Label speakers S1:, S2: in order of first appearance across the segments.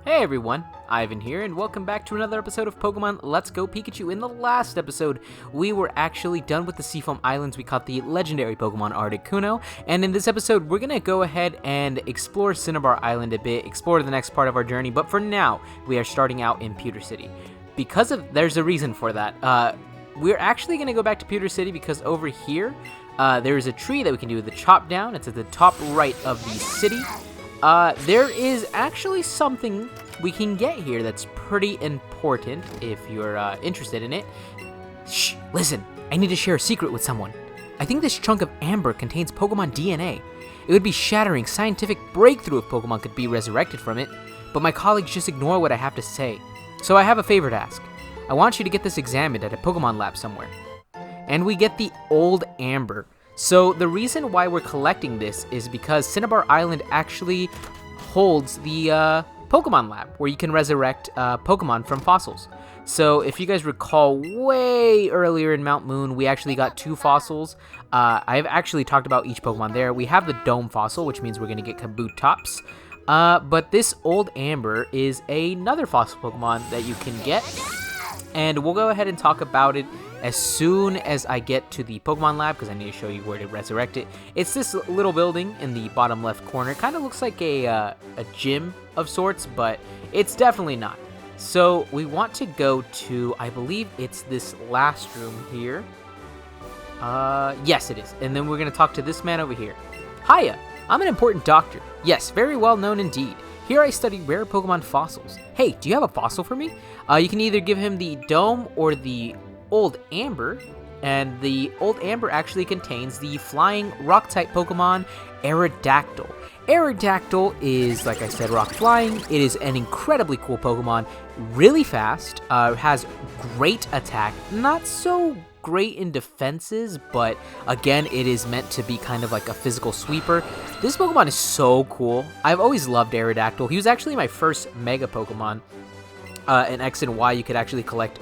S1: Hey everyone, Ivan here, and welcome back to another episode of Pokemon Let's Go Pikachu. In the last episode, we were actually done with the Seafoam Islands. We caught the legendary Pokemon Articuno, and in this episode, we're gonna go ahead and explore Cinnabar Island a bit, explore the next part of our journey, but for now, we are starting out in Pewter City. There's a reason for that. We're actually gonna go back to Pewter City because over here, there is a tree that we can do the chop down. It's at the top right of the city. There is actually something we can get here that's pretty important if you're interested in it. Shh, listen, I need to share a secret with someone. I think this chunk of amber contains Pokemon DNA. It would be shattering scientific breakthrough if Pokemon could be resurrected from it, but my colleagues just ignore what I have to say. So I have a favor to ask. I want you to get this examined at a Pokemon lab somewhere. And we get the old amber. So the reason why we're collecting this is because Cinnabar Island actually holds the Pokemon lab where you can resurrect Pokemon from fossils. So if you guys recall, way earlier in Mount Moon, we actually got 2 fossils. I've actually talked about each Pokemon there. We have the Dome fossil, which means we're going to get Kabutops. But this old amber is another fossil Pokemon that you can get. And we'll go ahead and talk about it as soon as I get to the Pokemon lab, because I need to show you where to resurrect it. It's this little building in the bottom left corner. It kind of looks like a gym of sorts, but it's definitely not. So we want to go to, I believe it's this last room here. Yes, it is. And then we're going to talk to this man over here. Hiya, I'm an important doctor. Yes, very well known indeed. Here I study rare Pokemon fossils. Hey, do you have a fossil for me? You can either give him the Dome or the Old Amber, and the Old Amber actually contains the flying rock-type Pokemon Aerodactyl. Aerodactyl is, like I said, rock flying. It is an incredibly cool Pokemon, really fast, has great attack, not so great in defenses, but again, it is meant to be kind of like a physical sweeper. This Pokemon is so cool. I've always loved Aerodactyl. He was actually my first Mega Pokemon. In X and Y, you could actually collect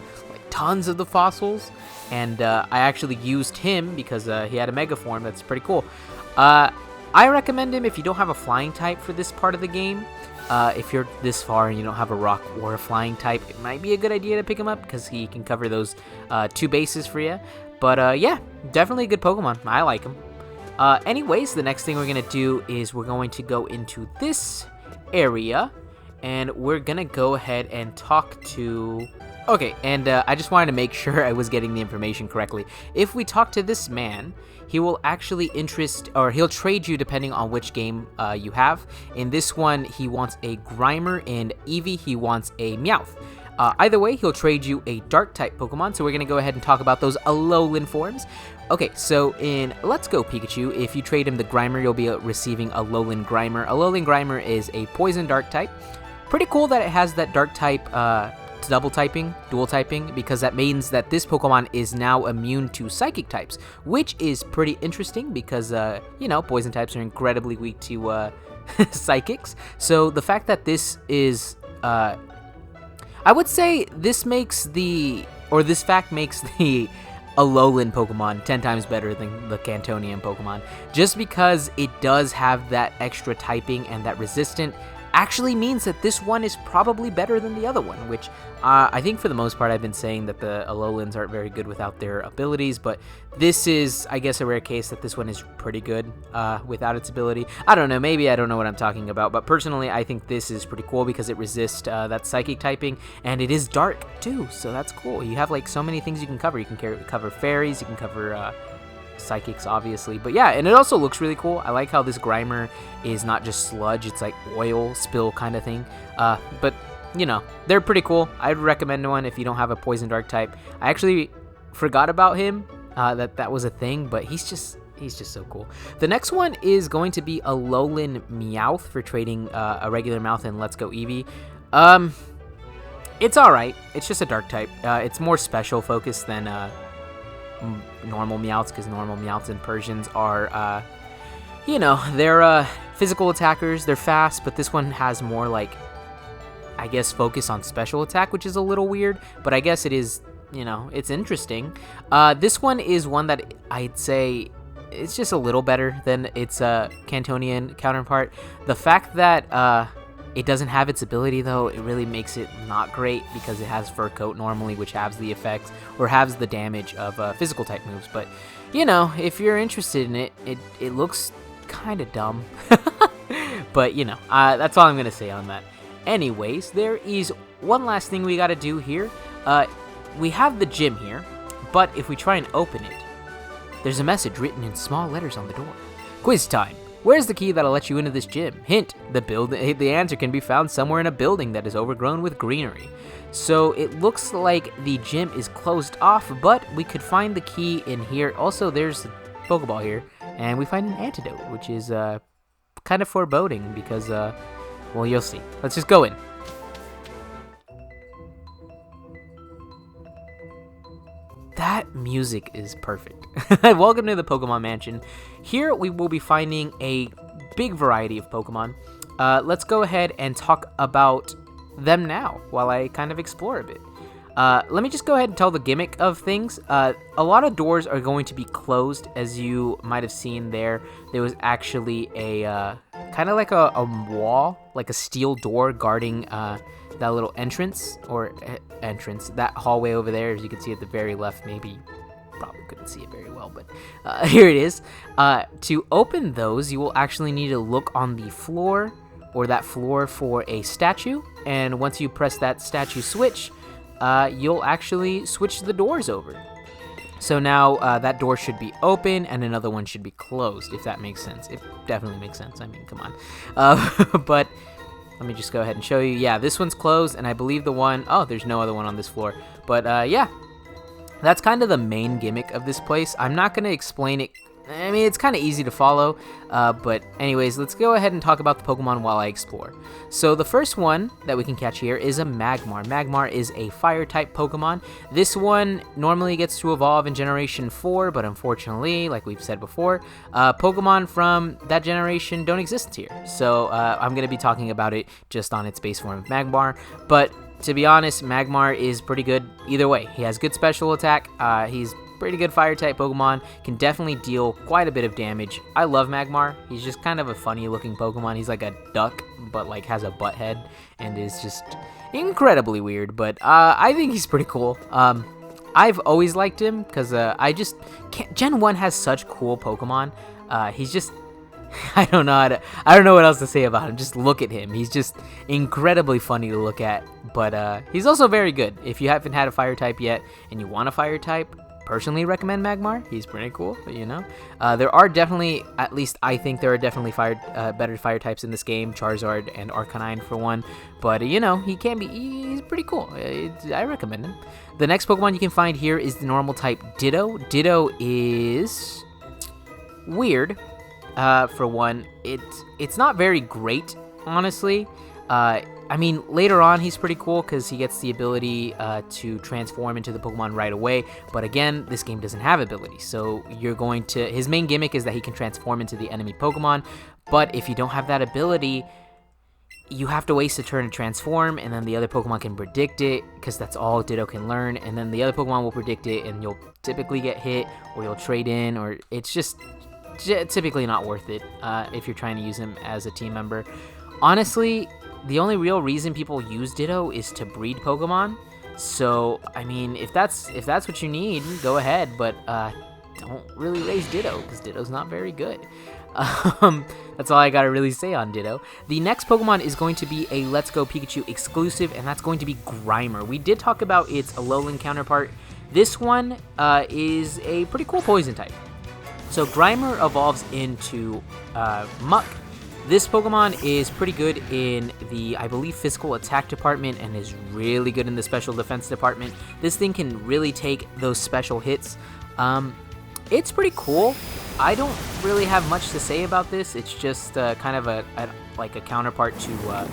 S1: tons of the fossils, and I actually used him because he had a Mega form. That's pretty cool. I recommend him if you don't have a flying type for this part of the game. If you're this far and you don't have a rock or a flying type, it might be a good idea to pick him up because he can cover those 2 bases for you. But yeah, definitely a good Pokemon. I like him. Anyways, the next thing we're going to do is we're going to go into this area, and we're going to go ahead and talk to... Okay, and I just wanted to make sure I was getting the information correctly. If we talk to this man, he will actually he'll trade you depending on which game you have. In this one, he wants a Grimer, and Eevee, he wants a Meowth. Either way, he'll trade you a Dark-type Pokemon, so we're going to go ahead and talk about those Alolan forms. Okay, so in Let's Go Pikachu, if you trade him the Grimer, you'll be receiving Alolan Grimer. Alolan Grimer is a Poison Dark type. Pretty cool that it has that Dark type dual typing, because that means that this Pokemon is now immune to Psychic types, which is pretty interesting because, Poison types are incredibly weak to Psychics. So the fact that this is, I would say this fact makes the Alolan Pokemon 10 times better than the Cantonian Pokemon, just because it does have that extra typing, and that resistant actually means that this one is probably better than the other one, which I think for the most part I've been saying that the Alolans aren't very good without their abilities, but this is, I guess, a rare case that this one is pretty good without its ability. I don't know, maybe I don't know what I'm talking about, but personally I think this is pretty cool because it resists that Psychic typing, and it is dark too, so that's cool. You have like so many things you can cover. You can cover fairies, you can cover Psychics, obviously, but yeah, and it also looks really cool. I like how this Grimer is not just sludge, it's like oil spill kind of thing, but they're pretty cool. I'd recommend one if you don't have a Poison Dark type. I actually forgot about him, that was a thing, but he's just so cool. The next one is going to be Alolan Meowth for trading a regular Meowth in Let's Go Eevee. It's alright, it's just a Dark type. It's more special focused than normal Meowths, because normal Meowths and Persians are, they're physical attackers. They're fast, but this one has more, I guess, focus on special attack, which is a little weird, but I guess it is, it's interesting. This one is one that I'd say it's just a little better than its Cantonian counterpart. The fact that It doesn't have its ability though. It really makes it not great because it has Fur Coat normally, which halves the effects or halves the damage of physical type moves. But you know, if you're interested in it, it looks kind of dumb. But you know, that's all I'm gonna say on that. Anyways, there is one last thing we gotta do here. We have the gym here, but if we try and open it, there's a message written in small letters on the door. Quiz time. Where's the key that'll let you into this gym? Hint, the answer can be found somewhere in a building that is overgrown with greenery. So it looks like the gym is closed off, but we could find the key in here. Also, there's a Pokeball here, and we find an antidote, which is kind of foreboding because, well, you'll see. Let's just go in. That music is perfect. Welcome to the Pokemon Mansion. Here we will be finding a big variety of Pokemon. Let's go ahead and talk about them now while I kind of explore a bit. Let me just go ahead and tell the gimmick of things. A lot of doors are going to be closed, as you might have seen there. There was actually a kind of like a wall, like a steel door guarding that little entrance, that hallway over there, as you can see at the very left. Maybe probably couldn't see it very well, but here it is. To open those, you will actually need to look on the floor, or that floor, for a statue, and once you press that statue switch, you'll actually switch the doors over. So now that door should be open and another one should be closed, if that makes sense. It definitely makes sense. I mean, come on. But let me just go ahead and show you. Yeah, this one's closed, and I believe the one... Oh, there's no other one on this floor. But yeah, that's kind of the main gimmick of this place. I'm not going to explain it. I mean, it's kind of easy to follow, but anyways, let's go ahead and talk about the Pokemon while I explore. So the first one that we can catch here is a Magmar. Magmar is a Fire-type Pokemon. This one normally gets to evolve in Generation 4, but unfortunately, like we've said before, Pokemon from that generation don't exist here. So I'm going to be talking about it just on its base form of Magmar, but to be honest, Magmar is pretty good either way. He has good special attack, he's pretty good Fire-type Pokemon, can definitely deal quite a bit of damage. I love Magmar. He's just kind of a funny-looking Pokemon. He's like a duck, but like has a butt head, and is just incredibly weird. But I think he's pretty cool. I've always liked him because I just can't. Gen 1 has such cool Pokemon. He's just I don't know what else to say about him. Just look at him. He's just incredibly funny to look at. But he's also very good. If you haven't had a Fire-type yet and you want a Fire-type, personally recommend Magmar. He's pretty cool, you know. There are definitely, at least I think there are definitely better fire types in this game, Charizard and Arcanine for one. But you know, he's pretty cool. I recommend him. The next Pokemon you can find here is the normal type Ditto. Ditto is weird. For one, it's not very great, honestly. I mean, later on, he's pretty cool because he gets the ability to transform into the Pokemon right away. But again, this game doesn't have abilities. So his main gimmick is that he can transform into the enemy Pokemon. But if you don't have that ability, you have to waste a turn to transform, and then the other Pokemon can predict it, because that's all Ditto can learn. And then the other Pokemon will predict it, and you'll typically get hit, or you'll trade in, or it's just typically not worth it if you're trying to use him as a team member. Honestly, the only real reason people use Ditto is to breed Pokemon. So, I mean, if that's what you need, go ahead, but don't really raise Ditto, because Ditto's not very good. That's all I gotta really say on Ditto. The next Pokemon is going to be a Let's Go Pikachu exclusive, and that's going to be Grimer. We did talk about its Alolan counterpart. This one is a pretty cool poison type. So Grimer evolves into Muck. This Pokemon is pretty good in the, I believe, physical attack department, and is really good in the special defense department. This thing can really take those special hits. It's pretty cool. I don't really have much to say about this. It's just kind of a counterpart to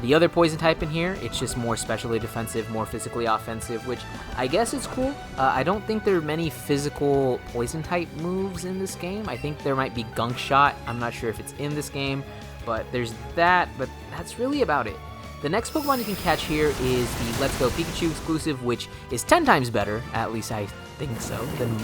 S1: the other poison type in here. It's just more specially defensive, more physically offensive, which I guess is cool. I don't think there are many physical poison type moves in this game. I think there might be Gunk Shot. I'm not sure if it's in this game, but there's that, but that's really about it. The next Pokemon you can catch here is the Let's Go Pikachu exclusive, which is 10 times better, at least I think so, than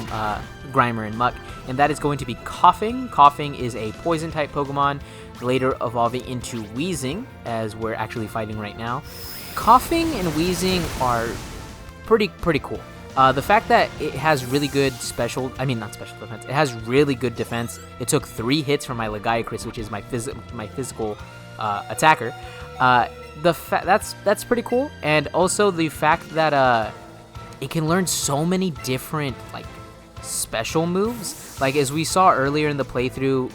S1: Grimer and Muck, and that is going to be Coughing. Coughing is a poison type Pokemon. later evolving into Wheezing, as we're actually fighting right now. Coughing and Wheezing are pretty cool. The fact that it has really good not special defense, it has really good defense. It took 3 hits from my Legiacris, which is my physical attacker. That's pretty cool, and also the fact that it can learn so many different like special moves. Like as we saw earlier in the playthrough,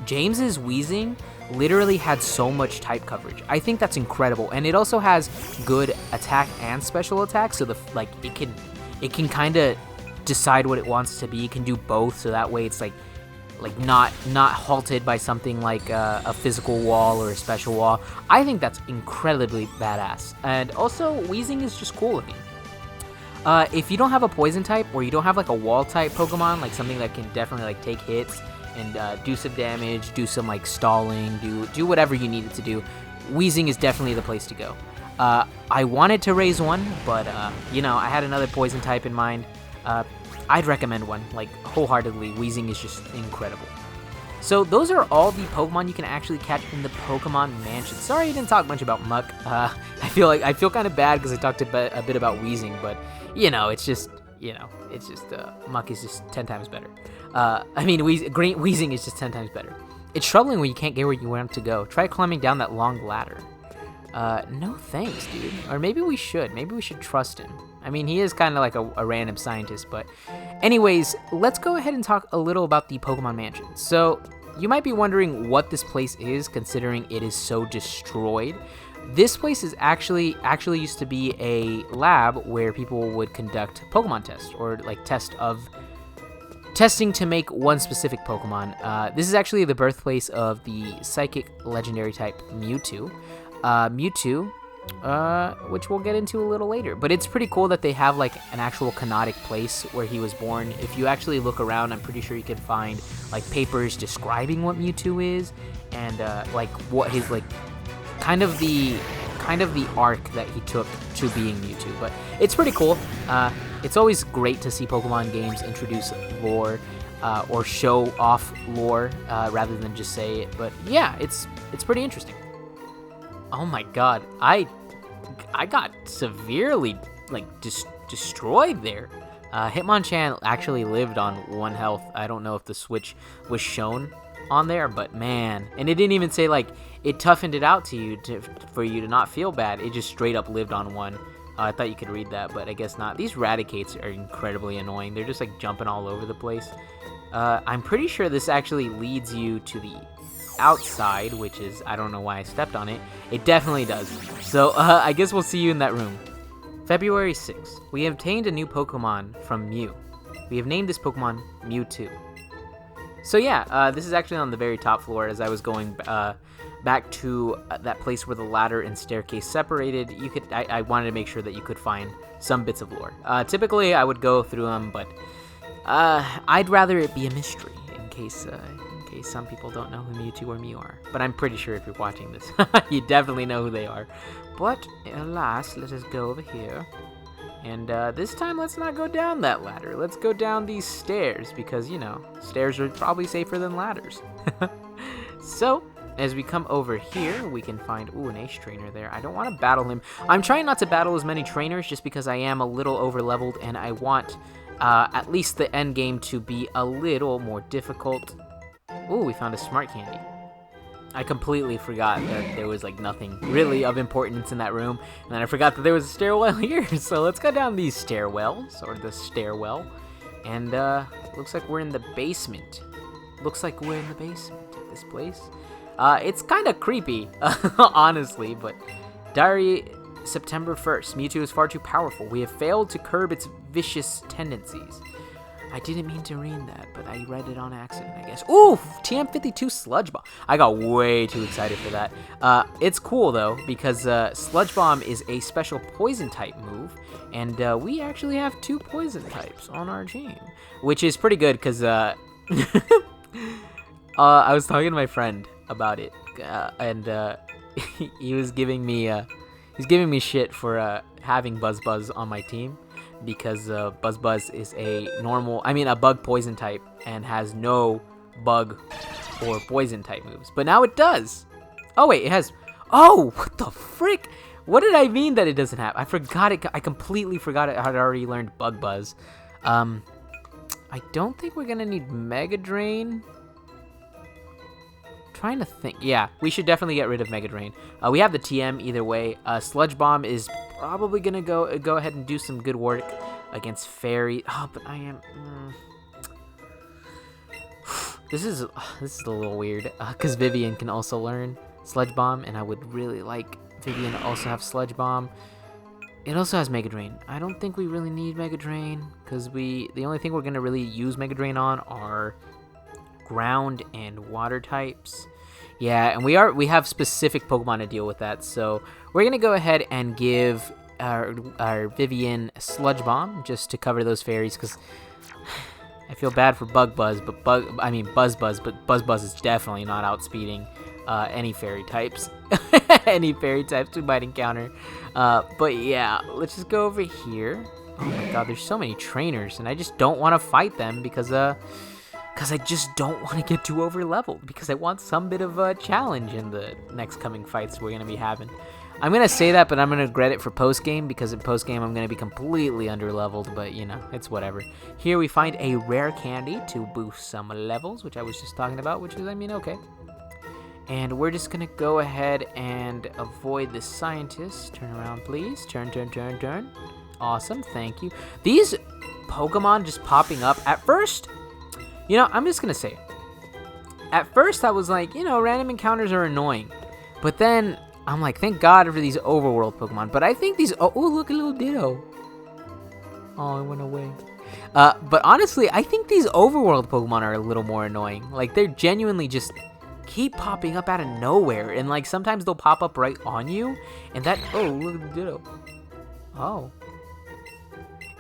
S1: James's Wheezing literally had so much type coverage. I think that's incredible, and it also has good attack and special attack. So it can kind of decide what it wants to be. It can do both, so that way it's like not halted by something like a physical wall or a special wall. I think that's incredibly badass. And also, Wheezing is just cool looking. If you don't have a poison type, or you don't have like a wall type Pokemon, like something that can definitely like take hits and do some damage, do some like stalling, do whatever you need it to do, Wheezing is definitely the place to go. I wanted to raise one, but I had another poison type in mind. I'd recommend one, like wholeheartedly. Wheezing is just incredible. So those are all the Pokemon you can actually catch in the Pokemon Mansion. Sorry I didn't talk much about Muck. I feel kind of bad because I talked a bit about Wheezing, but Muck is just 10 times better. Wheezing is just 10 times better. It's troubling when you can't get where you want to go. Try climbing down that long ladder. No thanks, dude. Or maybe we should. Maybe we should trust him. I mean, he is kind of like a random scientist, but anyways, let's go ahead and talk a little about the Pokemon Mansion. So, you might be wondering what this place is, considering it is so destroyed. This place is actually used to be a lab where people would conduct Pokemon tests, or like testing to make one specific Pokemon. This is actually the birthplace of the Psychic Legendary type Mewtwo. Which we'll get into a little later. But it's pretty cool that they have like an actual canonic place where he was born. If you actually look around, I'm pretty sure you can find like papers describing what Mewtwo is, and like what his like kind of the arc that he took to being Mewtwo. But it's pretty cool. It's always great to see Pokemon games introduce lore or show off lore rather than just say it. But yeah, it's pretty interesting. Oh my god, I got severely like destroyed there. Hitmonchan actually lived on 1 health. I don't know if the switch was shown on there, but man, and it didn't even say like it toughened it out to you for you to not feel bad. It just straight up lived on 1. I thought you could read that, but I guess not. These Raticates are incredibly annoying. They're just like jumping all over the place. I'm pretty sure this actually leads you to the outside, which is, I don't know why I stepped on it. It definitely does. So I guess we'll see you in that room. February 6th. We have obtained a new Pokemon from Mew. We have named this Pokemon Mewtwo. So yeah, this is actually on the very top floor. As I was going back to that place where the ladder and staircase separated, I wanted to make sure that you could find some bits of lore. Typically I would go through them, but I'd rather it be a mystery in case some people don't know who Mewtwo or Mew are. But I'm pretty sure if you're watching this, you definitely know who they are. But alas, let us go over here. And this time, let's not go down that ladder. Let's go down these stairs, because, stairs are probably safer than ladders. So, as we come over here, we can find, an Ace Trainer there. I don't want to battle him. I'm trying not to battle as many trainers, just because I am a little over-leveled, and I want at least the end game to be a little more difficult. Ooh, we found a Smart Candy. I completely forgot that there was like nothing really of importance in that room, and then I forgot that there was a stairwell here. So let's go down these stairwells, or the stairwell, and looks like we're in the basement. Looks like we're in the basement of this place. It's kind of creepy, honestly, but diary September 1st. Mewtwo is far too powerful. We have failed to curb its vicious tendencies. I didn't mean to read that, but I read it on accident, I guess. Ooh, TM52 Sludge Bomb. I got way too excited for that. It's cool, though, because Sludge Bomb is a special poison type move, and we actually have 2 poison types on our team, which is pretty good, because I was talking to my friend about it, and he was giving me shit for having Buzz on my team, because Buzz is a bug poison type and has no bug or poison type moves. But now it does. Oh wait, it has... Oh, what the frick? What did I mean that it doesn't have? I forgot it. I completely forgot it. I had already learned Bug Buzz. I don't think we're gonna need Mega Drain. Trying to think. Yeah, we should definitely get rid of Mega Drain. We have the TM either way. Sludge Bomb is probably gonna go ahead and do some good work against Fairy. Oh, but I am. This is a little weird because Vivian can also learn Sludge Bomb, and I would really like Vivian to also have Sludge Bomb. It also has Mega Drain. I don't think we really need Mega Drain because the only thing we're gonna really use Mega Drain on are ground and water types. Yeah, and we have specific Pokemon to deal with that, so we're gonna go ahead and give our Vivian Sludge Bomb just to cover those fairies, because I feel bad for Buzz Buzz, but Buzz Buzz is definitely not outspeeding any fairy types. Any fairy types we might encounter. But yeah, let's just go over here. Oh my god, there's so many trainers, and I just don't want to fight them because I just don't want to get too over leveled, because I want some bit of a challenge in the next coming fights we're going to be having. I'm going to say that, but I'm going to regret it for post-game, because in post-game I'm going to be completely under-leveled, but you know, it's whatever. Here we find a rare candy to boost some levels, which I was just talking about, which is, I mean, okay. And we're just going to go ahead and avoid the scientist. Turn around, please. Turn. Awesome, thank you. These Pokemon just popping up at first... You know, I'm just going to say it. At first, I was like, you know, random encounters are annoying. But then, I'm like, thank God for these overworld Pokemon. But I think these... Oh, look, a little Ditto. Oh, it went away. But honestly, I think these overworld Pokemon are a little more annoying. Like, they're genuinely just keep popping up out of nowhere. And, like, sometimes they'll pop up right on you. And that... Oh, look at the Ditto. Oh.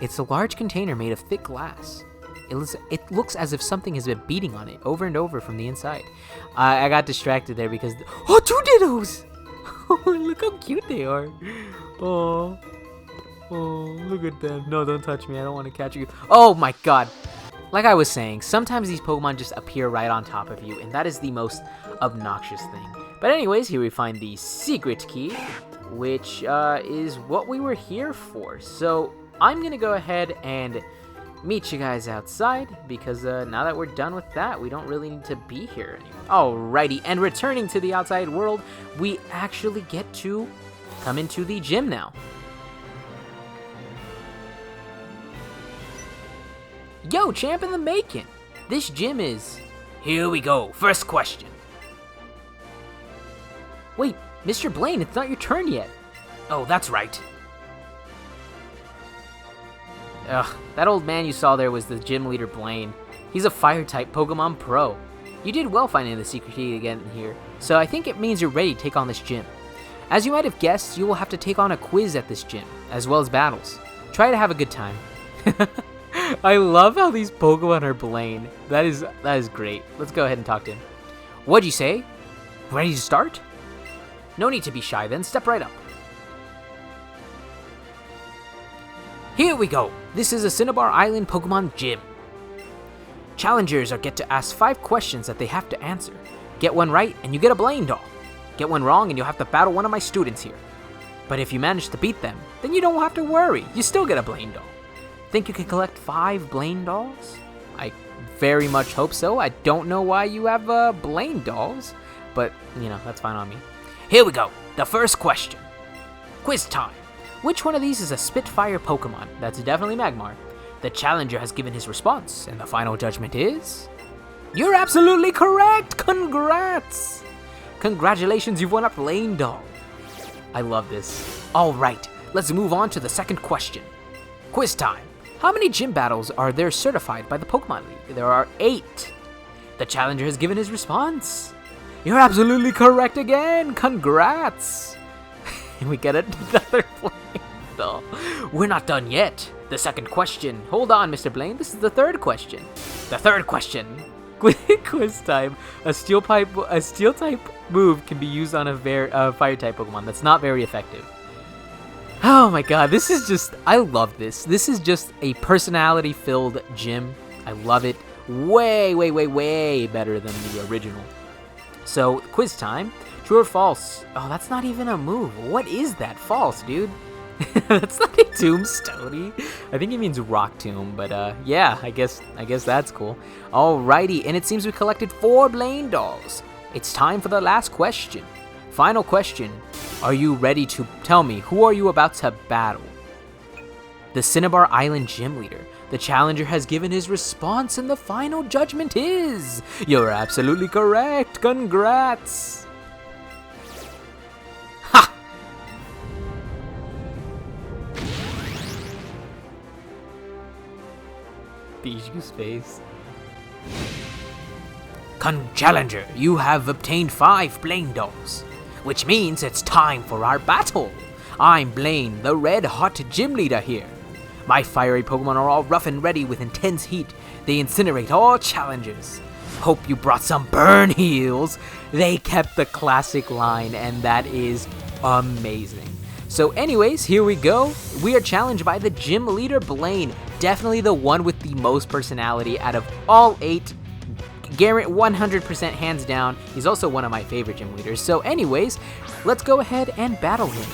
S1: It's a large container made of thick glass. It looks as if something has been beating on it over and over from the inside. I got distracted there because... Oh, 2 Dittos! Look how cute they are. Oh, look at them. No, don't touch me. I don't want to catch you. Oh my god. Like I was saying, sometimes these Pokemon just appear right on top of you, and that is the most obnoxious thing. But anyways, here we find the secret key, which is what we were here for. So I'm going to go ahead and... meet you guys outside, because now that we're done with that, we don't really need to be here anymore. Alrighty, and returning to the outside world, we actually get to come into the gym now. Yo, champ in the making! This gym is... Here we go, first question. Wait, Mr. Blaine, it's not your turn yet. Oh, that's right. Ugh, that old man you saw there was the gym leader Blaine. He's a fire-type Pokemon Pro. You did well finding the secret key to get in here, so I think it means you're ready to take on this gym. As you might have guessed, you will have to take on a quiz at this gym, as well as battles. Try to have a good time. I love how these Pokemon are Blaine. That is great. Let's go ahead and talk to him. What'd you say? Ready to start? No need to be shy then, step right up. Here we go! This is a Cinnabar Island Pokemon Gym. Challengers get to ask 5 questions that they have to answer. Get one right and you get a Blaine doll. Get one wrong and you'll have to battle one of my students here. But if you manage to beat them, then you don't have to worry. You still get a Blaine doll. Think you can collect 5 Blaine dolls? I very much hope so. I don't know why you have Blaine dolls, but, you know, that's fine on me. Here we go! The first question. Quiz time! Which one of these is a Spitfire Pokemon? That's definitely Magmar. The challenger has given his response, and the final judgment is... You're absolutely correct! Congrats! Congratulations, you've won a Blaine doll. I love this. Alright, let's move on to the second question. Quiz time. How many gym battles are there certified by the Pokemon League? There are 8. The challenger has given his response. You're absolutely correct again! Congrats! And we get another Blaine doll. We're not done yet. The second question. Hold on, Mr. Blaine. This is the third question. The third question. Quiz time. A steel type move can be used on a fire type Pokemon. That's not very effective. Oh my god, I love this. This is just a personality-filled gym. I love it. way better than the original. So, quiz time. True or false? Oh, that's not even a move. What is that? False, dude. That's not a tombstone. I think he means rock tomb, but yeah, I guess that's cool. Alrighty, and it seems we collected 4 Blaine dolls. It's time for the last question. Final question. Are you ready to tell me who are you about to battle? The Cinnabar Island Gym Leader. The challenger has given his response, and the final judgment is... You're absolutely correct. Congrats. Ha! Biju's face. Challenger, you have obtained 5 Blaine dolls, which means it's time for our battle. I'm Blaine, the red-hot gym leader here. My fiery Pokemon are all rough and ready with intense heat. They incinerate all challengers. Hope you brought some burn heals. They kept the classic line, and that is amazing. So anyways, here we go. We are challenged by the gym leader Blaine. Definitely the one with the most personality out of all 8. Garrett 100% hands down. He's also one of my favorite gym leaders. So anyways, let's go ahead and battle him.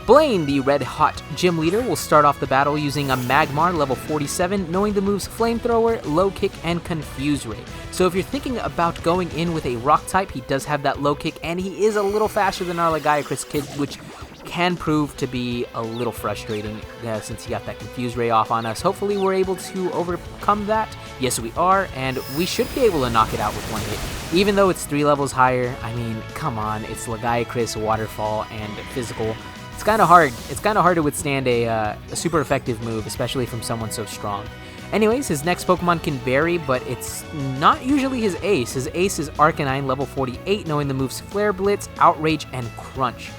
S1: Blaine, the red-hot gym leader, will start off the battle using a Magmar level 47, knowing the moves Flamethrower, Low Kick, and Confuse Ray. So if you're thinking about going in with a Rock type, he does have that Low Kick, and he is a little faster than our Lagiacrus kid, which can prove to be a little frustrating since he got that Confuse Ray off on us. Hopefully we're able to overcome that. Yes, we are, and we should be able to knock it out with 1 hit. Even though it's 3 levels higher, I mean, come on, it's Lagiacrus, Waterfall, and Physical. It's kind of hard. It's kind of hard to withstand a super effective move, especially from someone so strong. Anyways, his next Pokemon can vary, but it's not usually his ace. His ace is Arcanine, level 48, knowing the moves Flare Blitz, Outrage, and Crunch.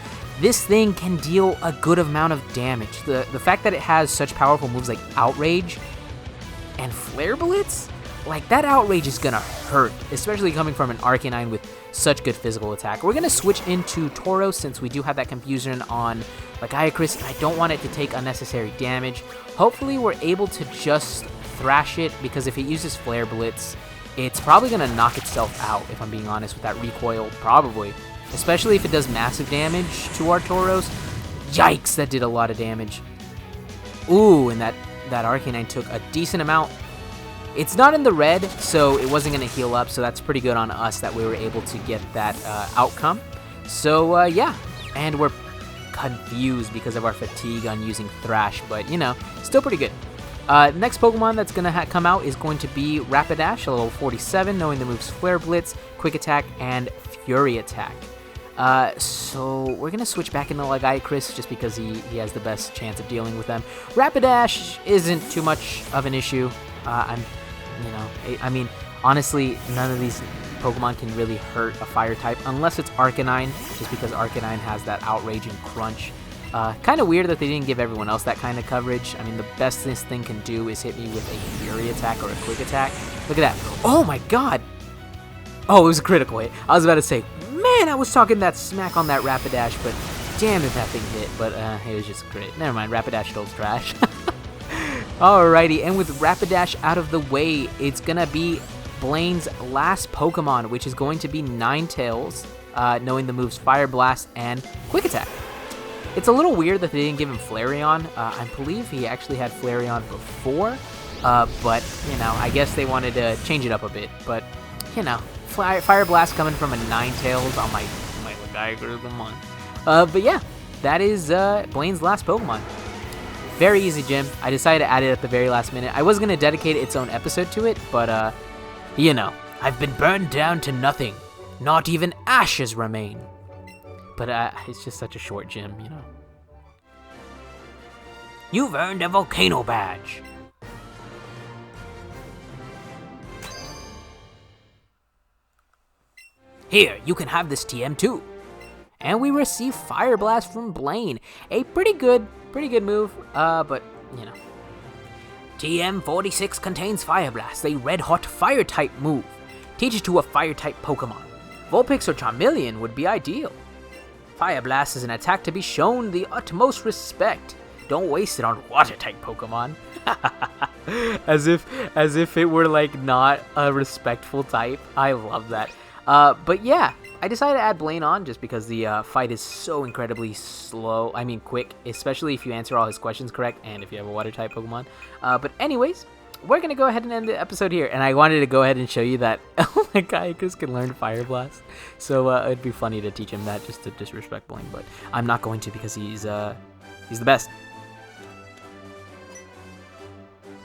S1: This thing can deal a good amount of damage. The fact that it has such powerful moves like Outrage and Flare Blitz, like that Outrage is gonna hurt, especially coming from an Arcanine with such good physical attack. We're gonna switch into Tauros since we do have that confusion on Lagiacrus, and I don't want it to take unnecessary damage. Hopefully we're able to just thrash it, because if it uses Flare Blitz, it's probably gonna knock itself out, if I'm being honest, with that recoil, probably. Especially if it does massive damage to our Tauros. Yikes, that did a lot of damage. Ooh, and that Arcanine took a decent amount. It's not in the red, so it wasn't going to heal up, so that's pretty good on us that we were able to get that outcome. So, yeah, and we're confused because of our fatigue on using Thrash, but, you know, still pretty good. Next Pokemon that's going to come out is going to be Rapidash, level 47, knowing the moves Flare Blitz, Quick Attack, and Fury Attack. So we're going to switch back into Lagiacrus just because he has the best chance of dealing with them. Rapidash isn't too much of an issue. I mean, honestly, none of these Pokemon can really hurt a fire type unless it's Arcanine, just because Arcanine has that Outrage and Crunch. Kind of weird that they didn't give everyone else that kind of coverage. I mean, the best this thing can do is hit me with a Fury Attack or a Quick Attack. Look at that. Oh my god! Oh, it was a critical hit. I was about to say, man, I was talking that smack on that Rapidash, but damn if that thing hit. But it was just crit. Never mind, Rapidash stole trash. Alrighty, and with Rapidash out of the way, it's gonna be Blaine's last Pokemon, which is going to be Ninetales, knowing the moves Fire Blast and Quick Attack. It's a little weird that they didn't give him Flareon. I believe he actually had Flareon before, but, you know, I guess they wanted to change it up a bit. But, you know, Fire Blast coming from a Ninetales on my Lagiacrus, come on. But yeah, that is Blaine's last Pokemon. Very easy gym. I decided to add it at the very last minute. I was going to dedicate its own episode to it, but, you know, I've been burned down to nothing. Not even ashes remain. But it's just such a short gym, you know. You've earned a Volcano Badge. Here, you can have this TM too. And we receive Fire Blast from Blaine. A pretty good move, but, you know. TM46 contains Fire Blast, a red-hot fire-type move. Teach it to a fire-type Pokemon. Vulpix or Charmeleon would be ideal. Fire Blast is an attack to be shown the utmost respect. Don't waste it on water-type Pokemon. as if it were like not a respectful type. I love that. But yeah, I decided to add Blaine on just because the fight is so incredibly slow. I mean, quick, especially if you answer all his questions correct and if you have a water type Pokemon. But anyways, we're gonna go ahead and end the episode here. And I wanted to go ahead and show you that oh my god, Chris can learn Fire Blast. So it'd be funny to teach him that just to disrespect Blaine, but I'm not going to because he's the best.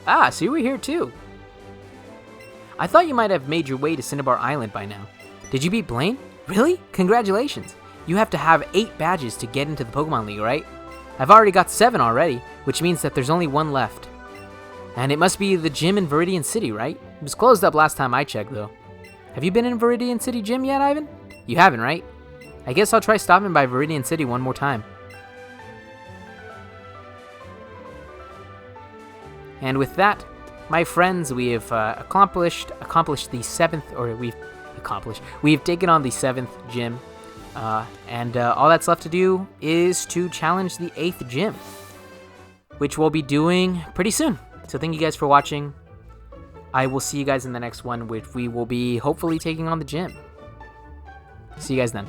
S1: Ah, so you were here too. I thought you might have made your way to Cinnabar Island by now. Did you beat Blaine? Really? Congratulations. You have to have 8 badges to get into the Pokemon League, right? I've already got 7 already, which means that there's only 1 left. And it must be the gym in Viridian City, right? It was closed up last time I checked, though. Have you been in Viridian City Gym yet, Ivan? You haven't, right? I guess I'll try stopping by Viridian City one more time. And with that, my friends, we have accomplished the 7th, or we've taken on the 7th gym, and all that's left to do is to challenge the 8th gym, which we'll be doing pretty soon. So thank you guys for watching. I will see you guys in the next one, which we will be hopefully taking on the gym. See you guys then.